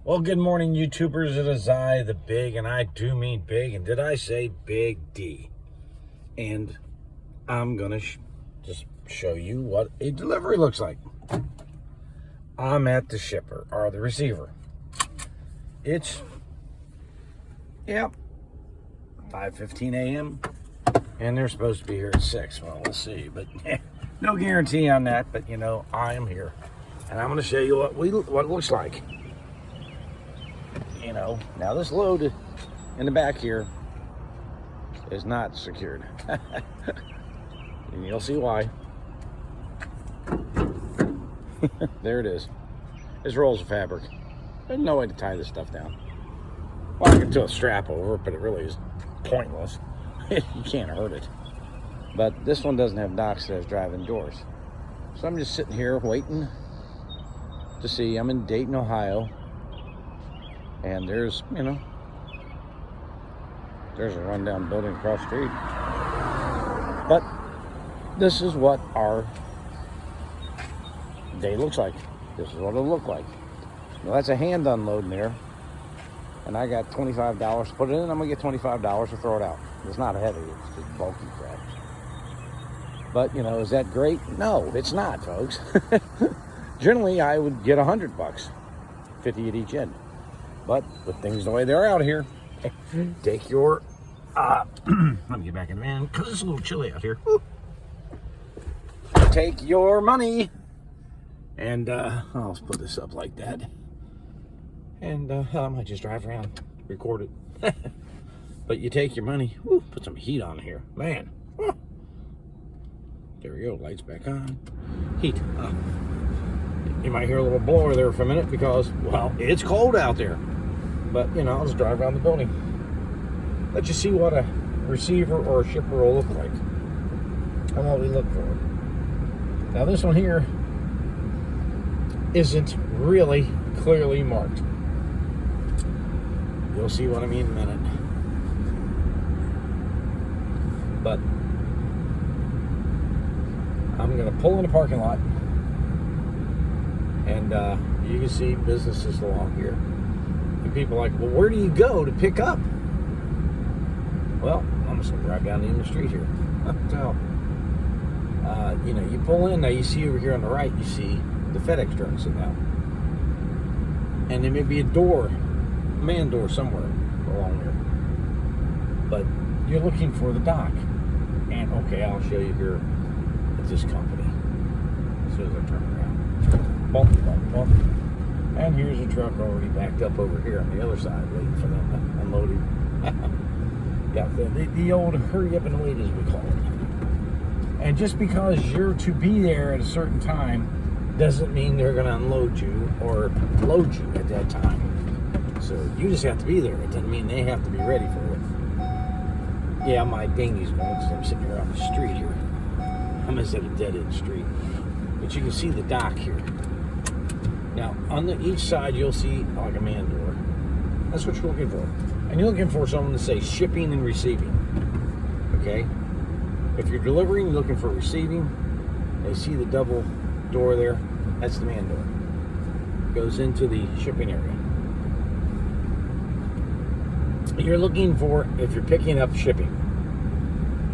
Well, good morning, YouTubers. It is I, the big, and I do mean big. And did I say Big D? And I'm going to just show you what a delivery looks like. I'm at the shipper, or the receiver. It's, 5:15 a.m. And they're supposed to be here at 6. Well, we'll see. But no guarantee on that. But, I am here. And I'm going to show you what it looks like. Now this load in the back here is not secured. And you'll see why. There it is. It's rolls of fabric. There's no way to tie this stuff down. Well, I can throw a strap over it, but it really is pointless. You can't hurt it. But this one doesn't have docks, it has drive-in doors. So I'm just sitting here waiting to see. I'm in Dayton, Ohio. And there's a rundown building across the street. But this is what our day looks like. This is what it'll look like. Well, that's a hand unload in there. And I got $25 to put it in. I'm going to get $25 to throw it out. It's not heavy. It's just bulky crap. But, is that great? No, it's not, folks. Generally, I would get $100, 50 at each end. But with things the way they're out here, take your, let me get back in the van because it's a little chilly out here. Woo. Take your money and I'll put this up like that. And I might just drive around, record it. But you take your money, woo, put some heat on here, man. Woo. There we go, lights back on, heat. You might hear a little blower there for a minute because, well, it's cold out there. But, I'll just drive around the building. Let you see what a receiver or a shipper will look like. And what we look for. Now, this one here isn't really clearly marked. You'll see what I mean in a minute. But I'm going to pull in the parking lot. And you can see businesses along here. And people are like, well, where do you go to pick up? Well, I'm just going to drive down the end of the street here. So, you pull in, now you see over here on the right, you see the FedEx truck sitting out. And there may be a man door somewhere along there. But you're looking for the dock. And, okay, I'll show you here at this company. As soon as I turn around. Bump, bump, bump. And here's a truck already backed up over here on the other side, waiting for them to unload it. Yeah, the old hurry up and wait, as we call it. And just because you're to be there at a certain time doesn't mean they're going to unload you or load you at that time. So you just have to be there. It doesn't mean they have to be ready for it. Yeah, my dinghy's going because I'm sitting here on the street here. I'm at a dead-end street. But you can see the dock here. Now, on each side, you'll see like a man door. That's what you're looking for. And you're looking for someone to say shipping and receiving. Okay? If you're delivering, you're looking for receiving. They see the double door there. That's the man door. Goes into the shipping area. You're looking for, if you're picking up shipping.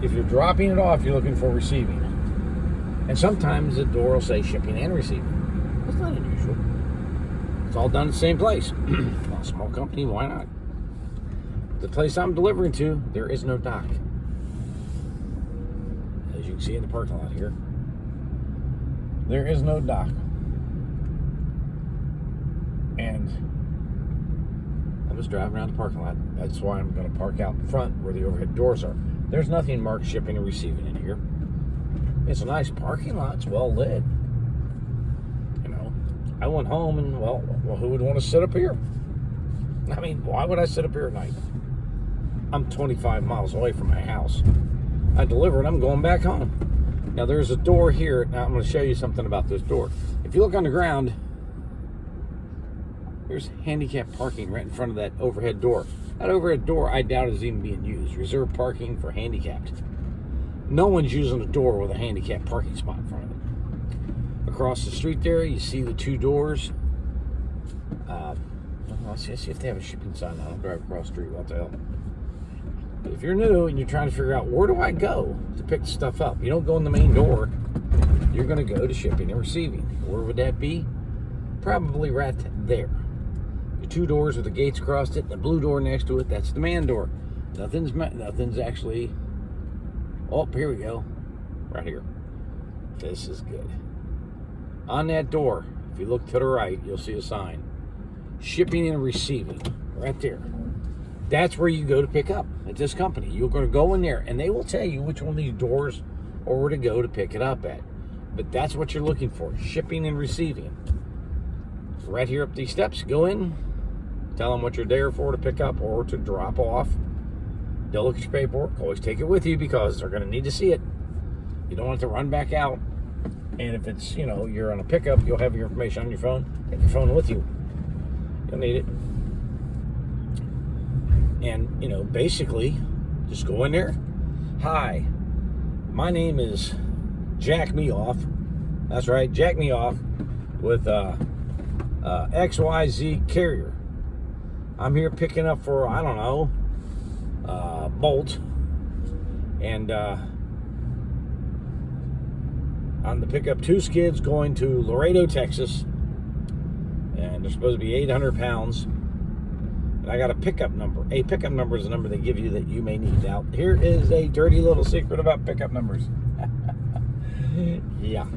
If you're dropping it off, you're looking for receiving. And sometimes the door will say shipping and receiving. That's not unusual. It's all done in the same place. Well, small company, why not? The place I'm delivering to, there is no dock. As you can see in the parking lot here, there is no dock. And I'm just driving around the parking lot. That's why I'm going to park out in front where the overhead doors are. There's nothing marked shipping and receiving in here. It's a nice parking lot. It's well lit. I went home and, well, who would want to sit up here? I mean, why would I sit up here at night? I'm 25 miles away from my house. I delivered, I'm going back home. Now, there's a door here. Now, I'm going to show you something about this door. If you look on the ground, there's handicap parking right in front of that overhead door. That overhead door, I doubt is even being used. Reserved parking for handicapped. No one's using a door with a handicapped parking spot in front of it. Across the street there, you see the two doors. Let's see if they have a shipping sign on. I'll drive across the street. What the hell? If you're new and you're trying to figure out where do I go to pick the stuff up, you don't go in the main door. You're going to go to shipping and receiving. Where would that be? Probably right there. The 2 doors with the gates across it, the blue door next to it, that's the man door. Nothing's actually... Oh, here we go. Right here. This is good. On that door, if you look to the right, you'll see a sign. Shipping and receiving. Right there. That's where you go to pick up at this company. You're going to go in there, and they will tell you which one of these doors or where to go to pick it up at. But that's what you're looking for, shipping and receiving. Right here up these steps, go in, tell them what you're there for to pick up or to drop off. They'll look at your paperwork. Always take it with you because they're going to need to see it. You don't want to run back out. And if it's, you're on a pickup, you'll have your information on your phone. Take your phone with you. You'll need it. And, basically, just go in there. Hi, my name is Jack Me Off. That's right, Jack Me Off with XYZ Courier. I'm here picking up for, I don't know, Bolt. And on the pickup 2 skids going to Laredo, Texas. And they're supposed to be 800 pounds. And I got a pickup number. A pickup number is a number they give you that you may need. Now, here is a dirty little secret about pickup numbers. Yeah.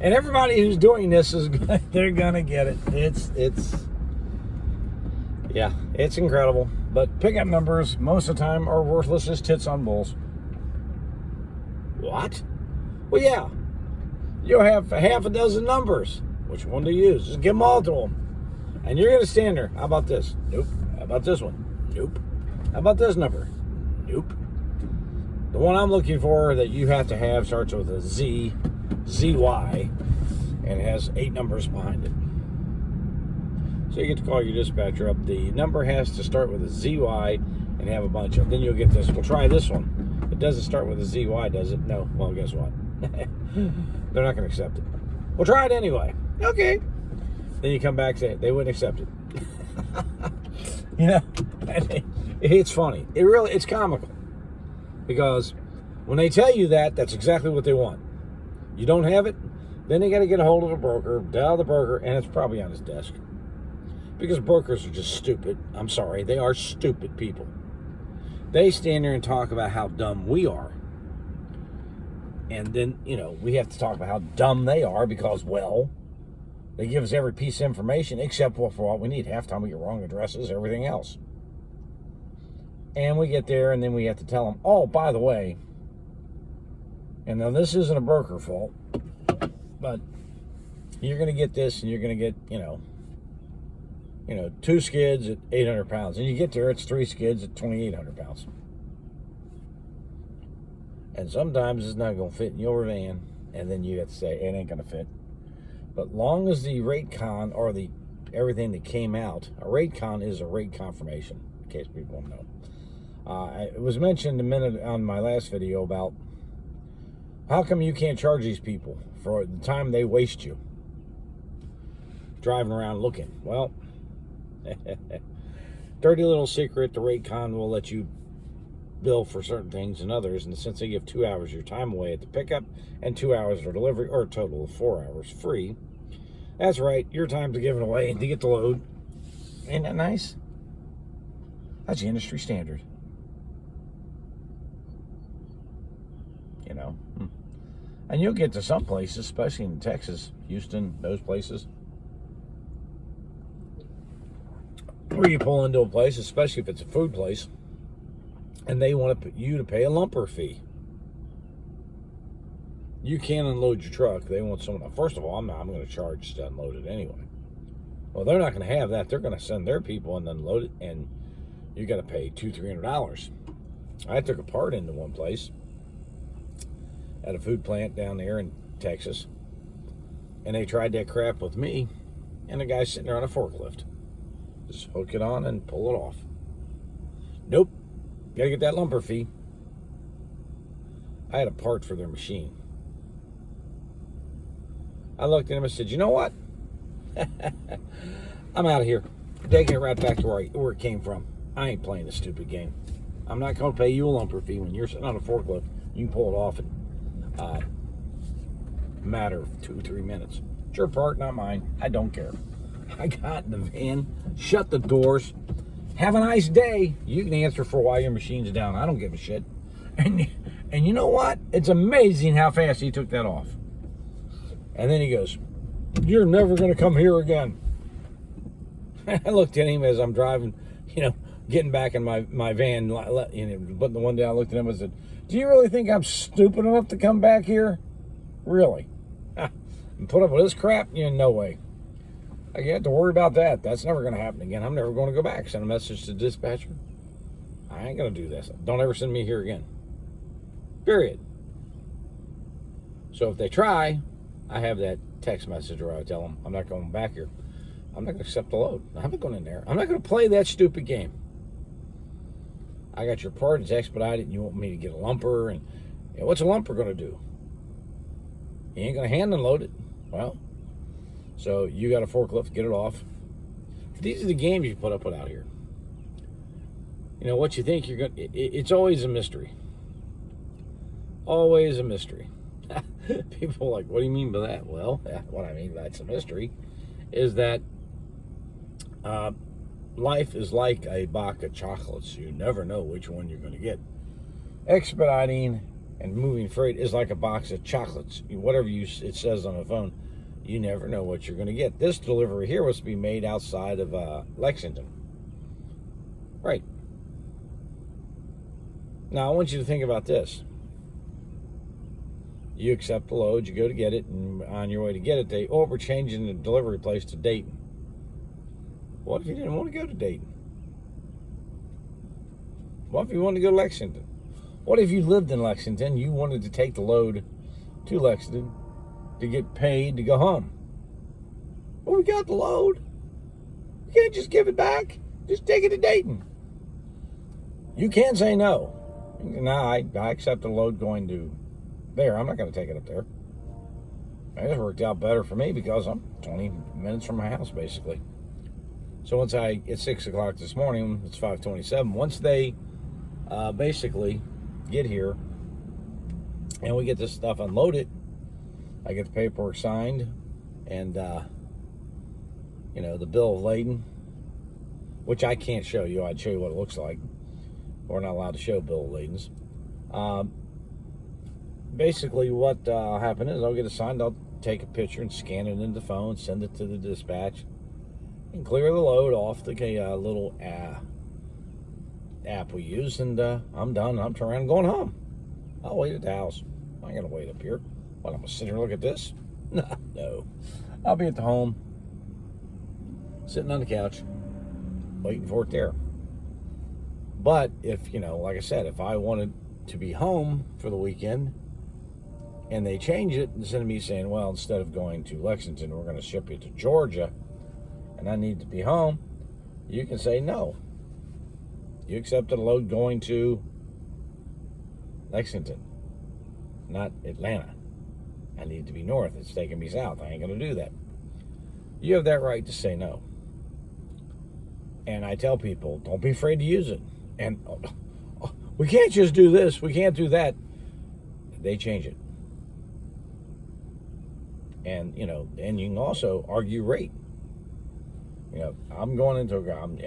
And everybody who's doing this they're gonna get it. It's incredible. But pickup numbers most of the time are worthless as tits on bulls. What? Well, yeah. You'll have half a dozen numbers. Which one to use? Just give them all to them. And you're gonna stand there. How about this? Nope. How about this one? Nope. How about this number? Nope. The one I'm looking for that you have to have starts with a Z, ZY, and it has 8 numbers behind it. So you get to call your dispatcher up. The number has to start with a ZY and have a bunch of. Then you'll get this. We'll try this one. It doesn't start with a ZY, does it? No. Well, guess what? They're not going to accept it. We'll try it anyway. Okay. Then you come back and say they wouldn't accept it. It's funny. It's comical. Because when they tell you that, that's exactly what they want. You don't have it, then they got to get a hold of a broker, dial the broker, and it's probably on his desk. Because brokers are just stupid. I'm sorry, they are stupid people. They stand there and talk about how dumb we are. And then, we have to talk about how dumb they are because, well, they give us every piece of information except for what we need. Half the time we get wrong addresses, everything else. And we get there and then we have to tell them, oh, by the way, and now this isn't a broker fault, but you're going to get this and you're going to get, 2 skids at 800 pounds. And you get there, it's 3 skids at 2,800 pounds. And sometimes it's not going to fit in your van. And then you have to say, it ain't going to fit. But long as the rate con or everything that came out, a rate con is a rate confirmation, in case people don't know. It was mentioned a minute on my last video about how come you can't charge these people for the time they waste you driving around looking. Well, dirty little secret, the rate con will let you bill for certain things and others, and since they give 2 hours of your time away at the pickup and 2 hours for delivery, or a total of 4 hours free, that's right, your time's given away to get the load. Ain't that nice? That's the industry standard. And you'll get to some places, especially in Texas, Houston, those places, where you pull into a place, especially if it's a food place, and they want you to pay a lumper fee. You can't unload your truck. They want someone. First of all, I'm going to charge to unload it anyway. Well, they're not going to have that. They're going to send their people and unload it, and you got to pay $200-300. I took a part into one place at a food plant down there in Texas, and they tried that crap with me, and the guy's sitting there on a forklift. Just hook it on and pull it off. Nope. Got to get that lumper fee. I had a part for their machine. I looked at him and said, you know what? I'm out of here. taking it right back to where it came from. I ain't playing this stupid game. I'm not going to pay you a lumper fee when you're sitting on a forklift. You can pull it off in a matter of 2-3 minutes. It's your part, not mine. I don't care. I got in the van, shut the doors. Have a nice day. You can answer for why your machine's down. I don't give a shit. And you know what? It's amazing how fast he took that off. And then he goes, "You're never going to come here again." I looked at him as I'm driving, getting back in my van, putting the one down. I looked at him and said, "Do you really think I'm stupid enough to come back here? Really? And put up with this crap? No way. I have to worry about that. That's never going to happen again. I'm never going to go back." Send a message to dispatcher. I ain't going to do this. Don't ever send me here again. Period. So if they try, I have that text message where I tell them, I'm not going back here. I'm not going to accept the load. I'm not going in there. I'm not going to play that stupid game. I got your part. It's expedited, and you want me to get a lumper. And what's a lumper going to do? You ain't going to hand unload it. Well, so you got a forklift, get it off. These are the games you put up with out here. What you think you're going to... It's always a mystery. Always a mystery. People are like, what do you mean by that? Well, what I mean by that's a mystery is that life is like a box of chocolates. You never know which one you're going to get. Expediting and moving freight is like a box of chocolates. Whatever it says on the phone, you never know what you're going to get. This delivery here was to be made outside of Lexington. Right. Now, I want you to think about this. You accept the load, you go to get it, and on your way to get it, we're changing the delivery place to Dayton. What if you didn't want to go to Dayton? What if you wanted to go to Lexington? What if you lived in Lexington, you wanted to take the load to Lexington to get paid to go home? Well, we got the load. You can't just give it back. Just take it to Dayton. You can say no. No, I accept the load going to there. I'm not going to take it up there. And it worked out better for me because I'm 20 minutes from my house, basically. So it's 6 o'clock this morning, it's 5:27. Once they basically get here and we get this stuff unloaded, I get the paperwork signed and, the bill of lading, which I can't show you. I'd show you what it looks like. We're not allowed to show bill of ladings. Basically, what happened is I'll get it signed. I'll take a picture and scan it into the phone, send it to the dispatch, and clear the load off the little app we use. And I'm done. I'm turning around and going home. I'll wait at the house. I ain't gonna wait up here. What, I'm gonna sit here and look at this? No. I'll be at the home, sitting on the couch, waiting for it there. But if, like I said, if I wanted to be home for the weekend and they change it, instead of me saying, well, instead of going to Lexington, we're going to ship you to Georgia and I need to be home, you can say no. You accepted a load going to Lexington, not Atlanta. I need to be north. It's taking me south. I ain't going to do that. You have that right to say no. And I tell people, don't be afraid to use it. And we can't just do this. We can't do that. They change it. And, and you can also argue rate. I'm going into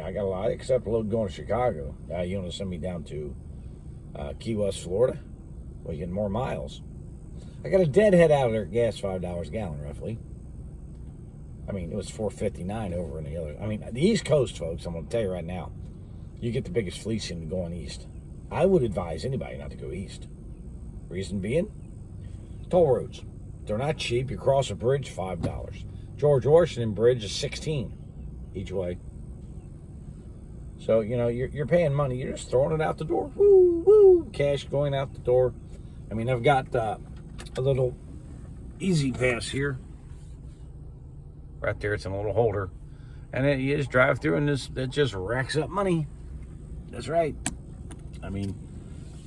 I got a lot, except a load going to Chicago. You want to send me down to Key West, Florida? Well, you get more miles. I got a deadhead out of there, gas $5 a gallon, roughly. I mean, it was $4.59 over in the other. I mean, the East Coast, folks, I'm going to tell you right now, you get the biggest fleecing going east. I would advise anybody not to go east. Reason being, toll roads. They're not cheap. You cross a bridge, $5. George Washington Bridge is $16 each way. So, you're paying money. You're just throwing it out the door. Woo, woo, cash going out the door. I mean, I've got a little Easy Pass here. Right there, it's in a little holder. And then you just drive through and it just racks up money. That's right. I mean,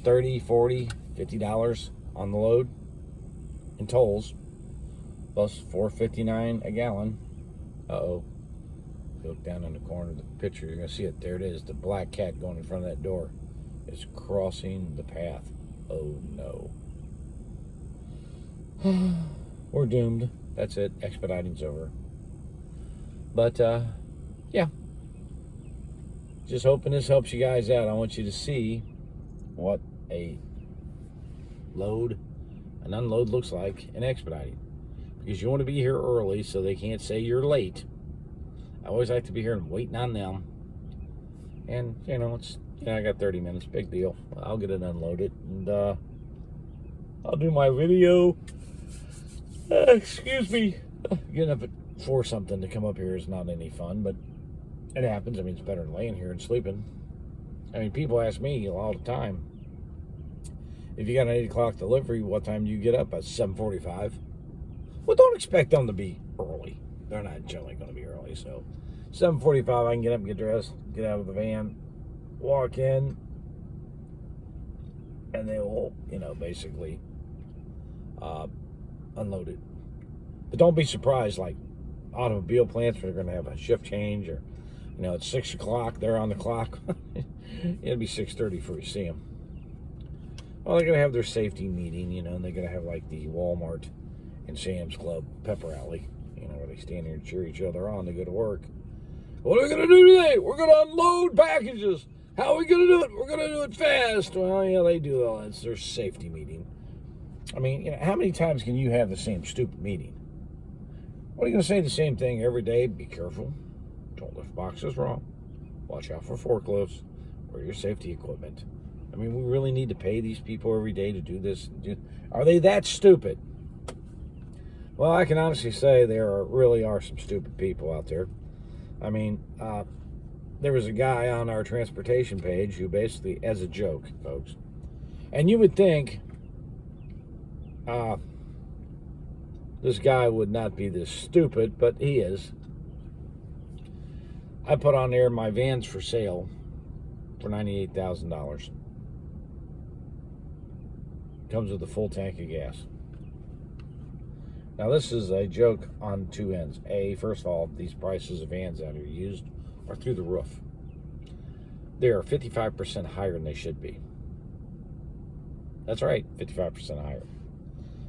$30, $40, $50 on the load in tolls, plus $4.59 a gallon. Look down in the corner of the picture, you're going to see it. There it is. The black cat going in front of that door is crossing the path. Oh, no. We're doomed. That's it. Expediting's over. But, yeah. Just hoping this helps you guys out. I want you to see what an unload looks like in expediting. Because you want to be here early so they can't say you're late. I always like to be here and waiting on them. And, you know, I got 30 minutes. Big deal. I'll get it unloaded. And, I'll do my video. Excuse me. Getting up at 4 something to come up here is not any fun, but it happens. I mean, it's better than laying here and sleeping. I mean, people ask me all the time, if you got an 8 o'clock delivery, what time do you get up? At 7:45. Well, don't expect them to be early. They're not generally going to be early. So 7:45, I can get up and get dressed, get out of the van, walk in, and they will, you know, basically unload it. But don't be surprised, like automobile plants, where they're going to have a shift change, or, you know, it's 6 o'clock, they're on the clock. It'll be 6:30 before you see them. Well, they're going to have their safety meeting, you know, and they're going to have like the Walmart and Sam's Club pep rally, you know, where they stand here and cheer each other on to go to work. What are we going to do today? We're going to unload packages. How are we going to do it? We're going to do it fast. Well, yeah, they do all that. It's their safety meeting. I mean, you know, how many times can you have the same stupid meeting? What are you going to say the same thing every day? Be careful. Don't lift boxes wrong. Watch out for forklifts. Wear your safety equipment. I mean, we really need to pay these people every day to do this. Are they that stupid? Well, I can honestly say there really are some stupid people out there. I mean, there was a guy on our transportation page who basically, as a joke, folks, and you would think this guy would not be this stupid, but he is. I put on there, my van's for sale for $98,000. Comes with a full tank of gas. Now, this is a joke on two ends. First of all, these prices of vans out here used are through the roof. They are 55% higher than they should be. That's right, 55% higher.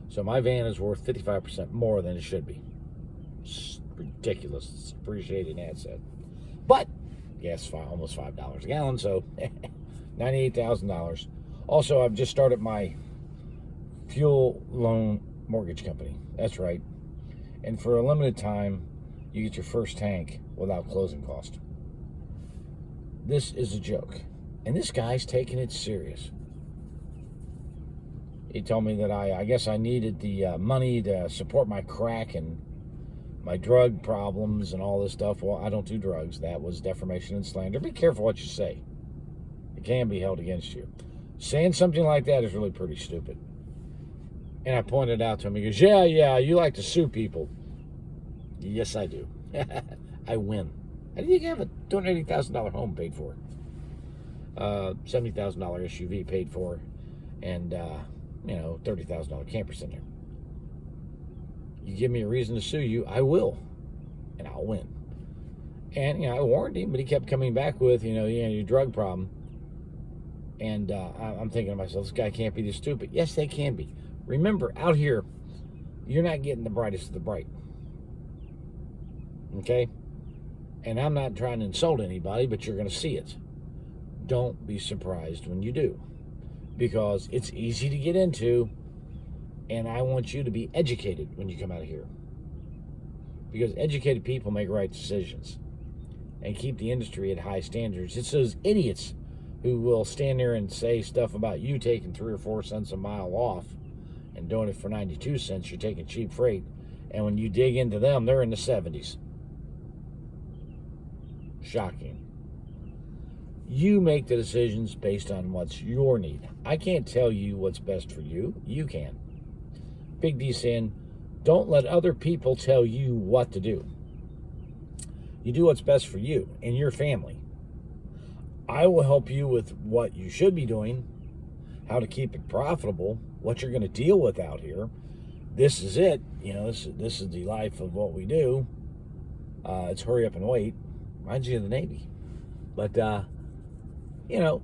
So my van is worth 55% more than it should be. It's ridiculous. It's an appreciating asset. But gas is almost $5 a gallon, so $98,000. Also, I've just started my fuel loan mortgage company. That's right. And for a limited time, you get your first tank without closing cost. This is a joke. And this guy's taking it serious. He told me that I guess I needed the money to support my crack and my drug problems and all this stuff. Well, I don't do drugs. That was defamation and slander. Be careful what you say. It can be held against you. Saying something like that is really pretty stupid. And I pointed out to him. He goes, yeah, you like to sue people. Yes, I do. I win. How do you have a $280,000 home paid for? $70,000 SUV paid for, and $30,000 campers in there. You give me a reason to sue you, I will, and I'll win. And I warned him, but he kept coming back with your drug problem. And I'm thinking to myself, this guy can't be this stupid. Yes, they can be. Remember, out here, you're not getting the brightest of the bright. Okay? And I'm not trying to insult anybody, but you're going to see it. Don't be surprised when you do. Because it's easy to get into, and I want you to be educated when you come out of here. Because educated people make right decisions and keep the industry at high standards. It's those idiots who will stand there and say stuff about you taking 3 or 4 cents a mile off and doing it for 92 cents. You're taking cheap freight. And when you dig into them, they're in the 70s. Shocking. You make the decisions based on what's your need. I can't tell you what's best for you. You can. Big D saying, don't let other people tell you what to do. You do what's best for you and your family. I will help you with what you should be doing, how to keep it profitable, what you're going to deal with out here. This is it. This is the life of what we do. It's hurry up and wait. Reminds you of the Navy. But, you know,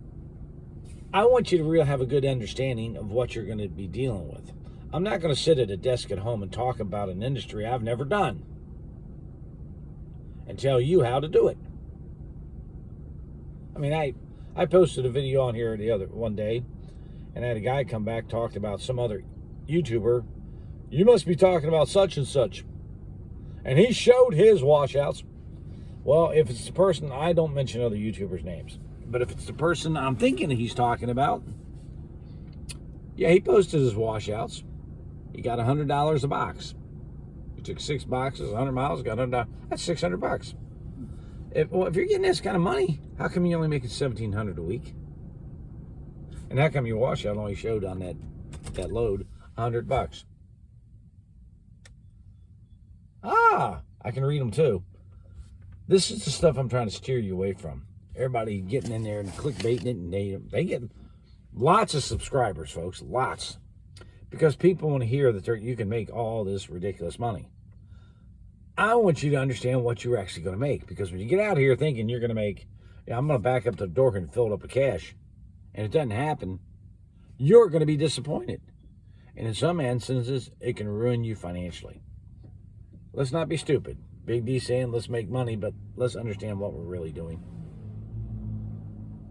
I want you to really have a good understanding of what you're going to be dealing with. I'm not going to sit at a desk at home and talk about an industry I've never done and tell you how to do it. I mean, I posted a video on here one day, and I had a guy come back, talked about some other YouTuber. You must be talking about such and such. And he showed his washouts. Well, if it's the person, I don't mention other YouTubers' names, but if it's the person I'm thinking he's talking about, yeah, he posted his washouts. He got $100 a box. He took 6 boxes, 100 miles, got $100. That's $600. If you're getting this kind of money, how come you only make it $1,700 a week? And how come your washout only showed on that load $100? I can read them too. This is the stuff I'm trying to steer you away from. Everybody getting in there and clickbaiting it, and they get lots of subscribers, folks, lots. Because people want to hear that you can make all this ridiculous money. I want you to understand what you're actually going to make. Because when you get out here thinking you're going to make, I'm going to back up to the door and fill it up with cash, and it doesn't happen, you're going to be disappointed. And in some instances, it can ruin you financially. Let's not be stupid. Big D saying let's make money, but let's understand what we're really doing.